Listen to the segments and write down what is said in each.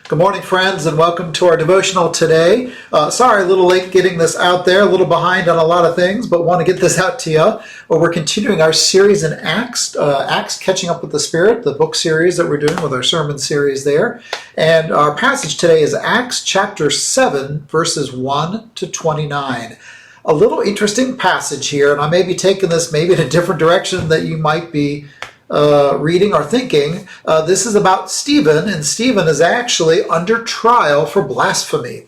Good morning, friends, and welcome to our devotional today. Sorry, a little late getting this out there, a little behind on a lot of things, but want to get this out to you. Well, we're continuing our series in Acts, Catching Up with the Spirit, the book series that we're doing with our sermon series there. And our passage today is Acts chapter 7, verses 1 to 29. A little interesting passage here, and I may be taking this maybe in a different direction that you might be reading or thinking. This is about Stephen, and Stephen is actually under trial for blasphemy.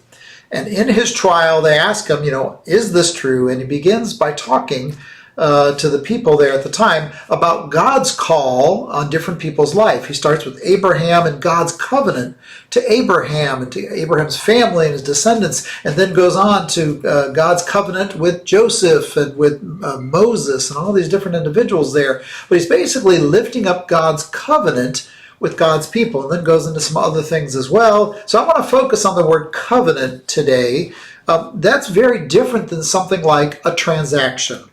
And in his trial, they ask him, is this true? And he begins by talking to the people there at the time about God's call on different people's life. He starts with Abraham and God's covenant to Abraham and to Abraham's family and his descendants, and then goes on to God's covenant with Joseph and with Moses and all these different individuals there. But he's basically lifting up God's covenant with God's people, and then goes into some other things as well. So I want to focus on the word covenant today. That's very different than something like a transaction.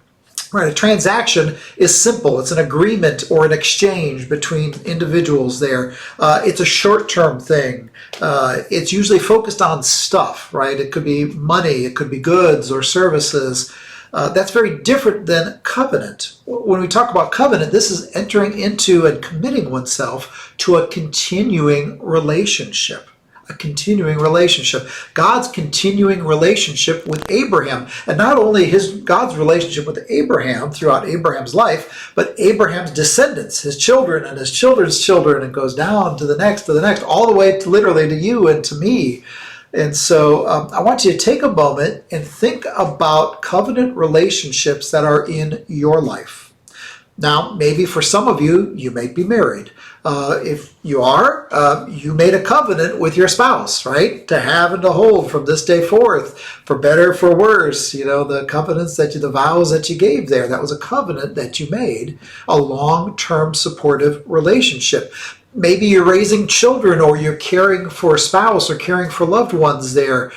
Right, a transaction is simple. It's an agreement or an exchange between individuals there. It's a short-term thing. It's usually focused on stuff, right? It could be money, it could be goods or services. That's very different than covenant. When we talk about covenant, this is entering into and committing oneself to a continuing relationship. A continuing relationship. God's continuing relationship with Abraham. And not only God's relationship with Abraham throughout Abraham's life, but Abraham's descendants, his children and his children's children, and goes down to the next, all the way to literally to you and to me. And so I want you to take a moment and think about covenant relationships that are in your life. Now, maybe for some of you, you may be married. If you are, you made a covenant with your spouse, right? To have and to hold from this day forth, for better, for worse. The covenants the vows that you gave there, that was a covenant that you made, a long-term supportive relationship. Maybe you're raising children, or you're caring for a spouse or caring for loved ones there.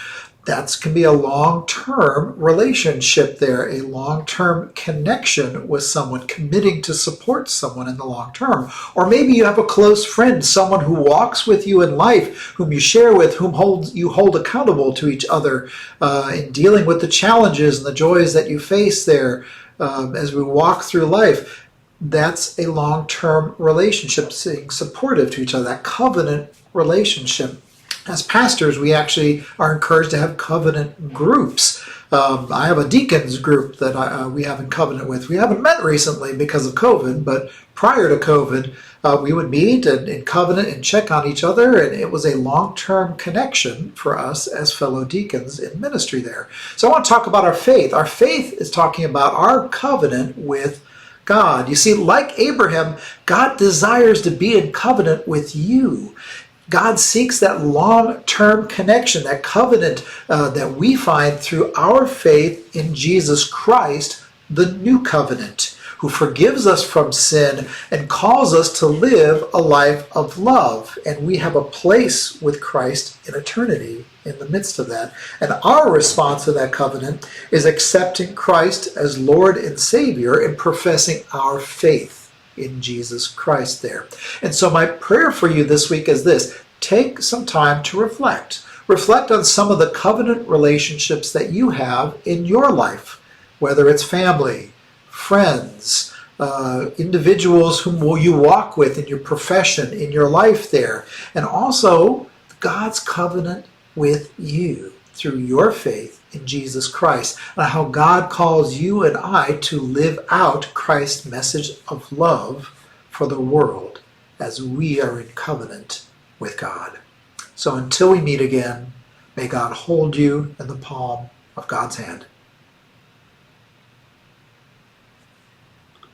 That can be a long-term relationship there, a long-term connection with someone, committing to support someone in the long term. Or maybe you have a close friend, someone who walks with you in life, whom you share with, whom you hold accountable to each other in dealing with the challenges and the joys that you face there as we walk through life. That's a long-term relationship, being supportive to each other, that covenant relationship. As pastors, we actually are encouraged to have covenant groups. I have a deacons group that we have in covenant with. We haven't met recently because of COVID, but prior to COVID, we would meet in covenant and check on each other, and it was a long-term connection for us as fellow deacons in ministry there. So I want to talk about our faith. Our faith is talking about our covenant with God. You see, like Abraham, God desires to be in covenant with you. God seeks that long-term connection, that covenant that we find through our faith in Jesus Christ, the new covenant, who forgives us from sin and calls us to live a life of love. And we have a place with Christ in eternity in the midst of that. And our response to that covenant is accepting Christ as Lord and Savior and professing our faith in Jesus Christ there. And so my prayer for you this week is this: take some time to reflect. Reflect on some of the covenant relationships that you have in your life, whether it's family, friends, individuals whom you walk with in your profession, in your life there, and also God's covenant with you through your faith in Jesus Christ, and how God calls you and I to live out Christ's message of love for the world as we are in covenant with God. So until we meet again, may God hold you in the palm of God's hand.